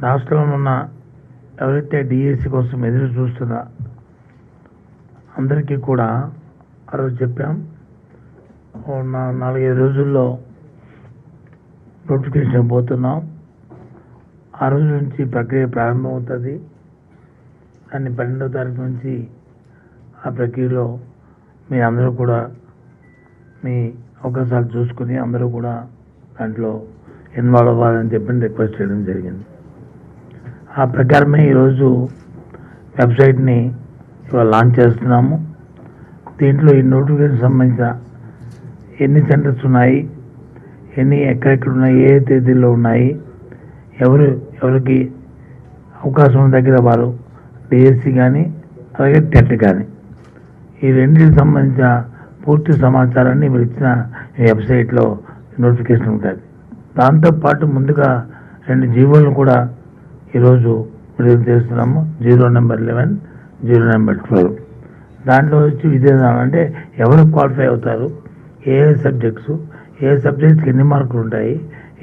రాష్ట్రంలో ఉన్న ఎవరైతే డిఎస్సి కోసం ఎదురు చూస్తున్నా అందరికీ కూడా ఆ రోజు చెప్పాం. 4-5 రోజుల్లో నోటిఫికేషన్ పోతున్నాం. ఆ రోజు నుంచి ప్రక్రియ ప్రారంభమవుతుంది. దాన్ని 12వ తారీఖు నుంచి ఆ ప్రక్రియలో మీ అందరూ కూడా మీ అవకాశాలు చూసుకుని అందరూ కూడా దాంట్లో ఇన్వాల్వ్ అవ్వాలని చెప్పి రిక్వెస్ట్ చేయడం జరిగింది. ఆ ప్రకారమే ఈరోజు వెబ్సైట్ని ఇవాళ లాంచ్ చేస్తున్నాము. దీంట్లో ఈ నోటిఫికేషన్ సంబంధించిన ఎన్ని సెంటర్స్ ఉన్నాయి, ఎక్కడెక్కడ ఉన్నాయి, ఏ తేదీల్లో ఉన్నాయి, ఎవరికి అవకాశం ఉన్న దగ్గర వారు డిఎస్సి కానీ అలాగే టెట్ కానీ ఈ రెండింటికి సంబంధించిన పూర్తి సమాచారాన్ని మీరు ఇచ్చిన వెబ్సైట్లో నోటిఫికేషన్ ఉంటుంది. దాంతోపాటు ముందుగా 2 జీవోలను కూడా ఈరోజు విడుదల చేస్తున్నాము. 0 నెంబర్ 11, 0 నెంబర్ 12. దాంట్లో వచ్చి విధానం అంటే ఎవరు క్వాలిఫై అవుతారు, ఏ సబ్జెక్ట్స్కి ఎన్ని మార్కులు ఉంటాయి,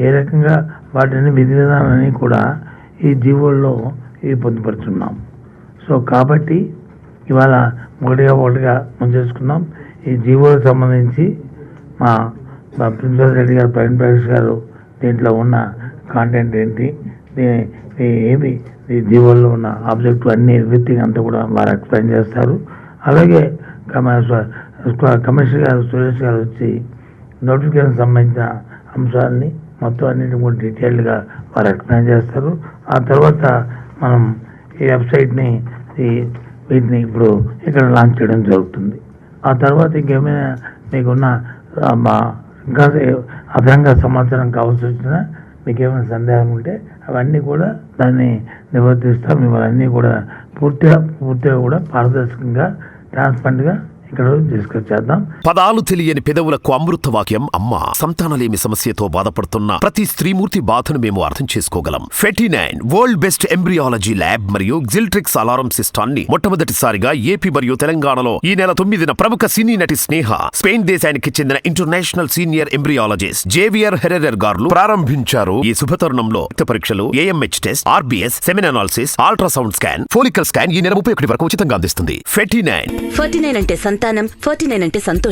ఏ రకంగా వాటిని విధి విధానాన్ని కూడా ఈ జీవోల్లో ఇవి పొందుపరుచున్నాం. సో కాబట్టి ఇవాళ ఒకటిగా ముంచేసుకున్నాం. ఈ జీవోలకు సంబంధించి మా ప్రిన్సిపల్ రెడ్డి గారు, ప్రవీణ్ ప్రకాష్ గారు దీంట్లో ఉన్న కాంటెంట్ ఏంటి, ఏమి ఈ జీవోల్లో ఉన్న ఆబ్జెక్టివ్ అన్ని ఎవ్రీథింగ్ అంతా కూడా వారు ఎక్స్ప్లెయిన్ చేస్తారు. అలాగే కమిషనర్ గారు సురేష్ గారు వచ్చి నోటిఫికేషన్ సంబంధించిన అంశాలని మొత్తం అన్నింటి కూడా డీటెయిల్డ్గా వారు ఎక్స్ప్లెయిన్ చేస్తారు. ఆ తర్వాత మనం ఈ వెబ్సైట్ని వీటిని ఇప్పుడు ఇక్కడ లాంచ్ చేయడం జరుగుతుంది. ఆ తర్వాత ఇంకేమైనా మీకున్న ఇంకా అదనంగా సమాచారం కావాల్సి వచ్చినా మీకు ఏమైనా సందేహం ఉంటే అవన్నీ కూడా దాన్ని నివర్తిస్తాం. మిమ్మల్ని అన్నీ కూడా పూర్తిగా కూడా పారదర్శకంగా ట్రాన్స్పరెంట్గా ఇక్కడ తీసుకొచ్చేద్దాం. పదాలు తెలియని పెదవులకు అమృత వాక్యం అమ్మ. సంతానలేమి సమస్యతో బాధపడుతున్న ప్రతి స్త్రీమూర్తి బాధను మేము అర్థం చేసుకోగలం. Fertinine world best embryology lab మరియు జిల్ట్రిక్స్ అలారం సిస్టాన్ని మొట్టమొదటిసారిగా ఏపీ మరియు తెలంగాణలో ఈ నెల 9న ప్రముఖ సినీ నటి స్నేహ, స్పెయిన్ దేశానికి చెందిన international senior embryologist Javier Herrera గారు ప్రారంభించారు. ఈ శుభతరుణంలో రక్త పరీక్షలు, AMH test, RBS, సెమిన్ analysis, ultrasound scan, follicle scan ఈ నెల 31 వరకు ఉచితంగా అందిస్తుంది. ఫెర్టినైన్ అంటే సంతానం, 49 అంటే సంతోషం.